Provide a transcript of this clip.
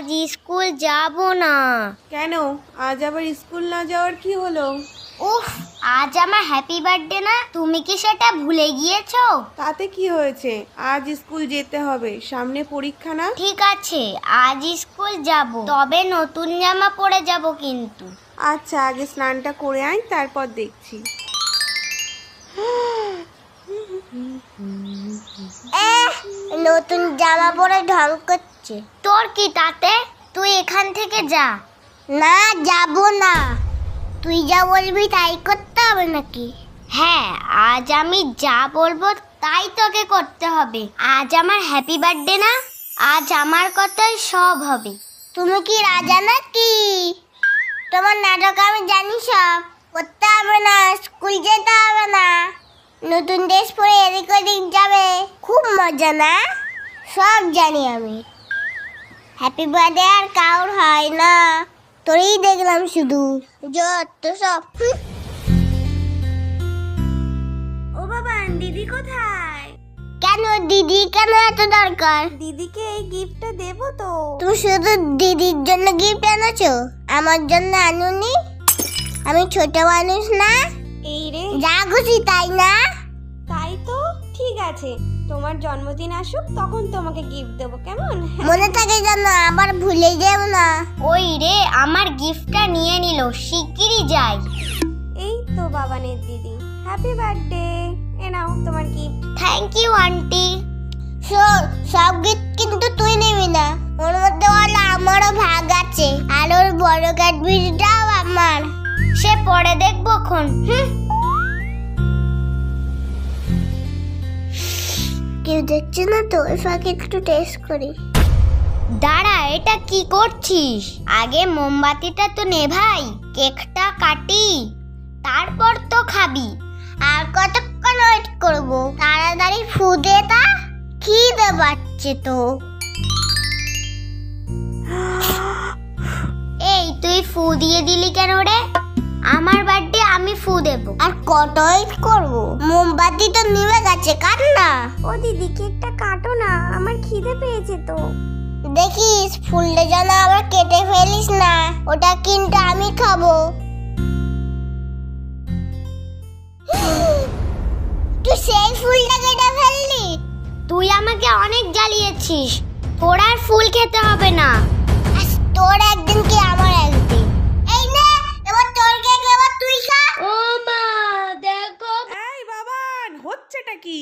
আজ স্কুল যাব না। কেন? আজ আবার স্কুল না যাওয়ার কি হলো? উফ, আজ আমার হ্যাপি বার্থডে না, তুমি কি সেটা ভুলে গিয়েছো? তাতে কি হয়েছে? আজ স্কুল যেতে হবে, সামনে পরীক্ষা না? ঠিক আছে, আজ স্কুল যাব, তবে নতুন জামা পরে যাব কিন্তু। আচ্ছা, আগে স্নানটা করে আয়, তারপর দেখছি। নতুন জামা পরে ঢং করছে। তোর কি তাতে? তুই এখান থেকে যা। না, যাব না। তুই যা বলবি তাই করতে হবে নাকি? হ্যাঁ, আজ আমি যা বলবো তাই তোকে করতে হবে। আজ আমার হ্যাপি বার্থডে না, আজ আমার কথাই সব হবে। তুমি কি রাজা নাকি? তোমার নাটক আমি জানি সব। করতে হবে না, স্কুল যেতে হবে না, নতুন ড্রেস পরে এদিক ওদিক যাবে, খুব মজা না? সব জানি আমি। হ্যাপি বার্থডে আর কাউর হয় না, তোরই দেখলাম শুধু যত সব। ও বাবা, দিদি কোথায়? কেন দিদি কেন এত দরকার? দিদিকে এই গিফটটা দেবো তো। তুমি শুধু দিদির জন্য গিফট এনেছো, আমার জন্য আনুনি? আমি ছোট মানুষ না? এই রে, যা খুশি তাই না? তাই তো। ঠিক আছে, তোমার জন্মদিন আসুক, তখন তোমাকে গিফট দেবো, কেমন? মনে থাকে যেন, আবার ভুলে যেও না। ওই রে, আমার গিফটটা নিয়ে নিল, শিগগিরই যাই। এই তো বাবানের দিদি, হ্যাপি বার্থডে। এ নাও তোমার গিফট। Thank you aunty. শোন, সব গিফট কিন্তু তুই নিবি না, ওর মধ্যে বলে আমারও ভাগ আছে, আর ওর বড় ক্যাডবেরিটাও আমার। সে পরে দেখবো খন। কেউ দেখছে না তো, ওই ফাঁকে একটু টেস্ট করি। দাঁড়া, এটা কি করছিস? আগে মোমবাতিটা তো নেভাই, কেকটা কাটি, তারপর তো খাবি। আর কতক্ষণ ওয়েট করবো? তাড়াতাড়ি ফু দে তা, খিদে পাচ্ছে তো। এই তুই ফু দিয়ে দিলি কেন রে? আমার বার্থডে, আমি ফু দেব। আর কত ওয়েট করবো? মোমবাতি তো নিভে গেছে, কাট না। ও দিদি, কেকটা কাটো না, আমার খিদে পেয়েছে তো। দেখিস ফুলটা যেন আবার কেটে ফেলিস না, ওটা কিন্তু আমি খাবো। তুই সেই ফুলটা কেটে ফেললি? তুই আমাকে অনেক জ্বালিয়েছিস, তোর আর ফুল খেতে হবে না। তোর একদিন কি আমার একদিন। এই নে, এবার তোর কেক, এবার তুই খা। ও মা, দেখো। এই বাবান, হচ্ছেটা কি?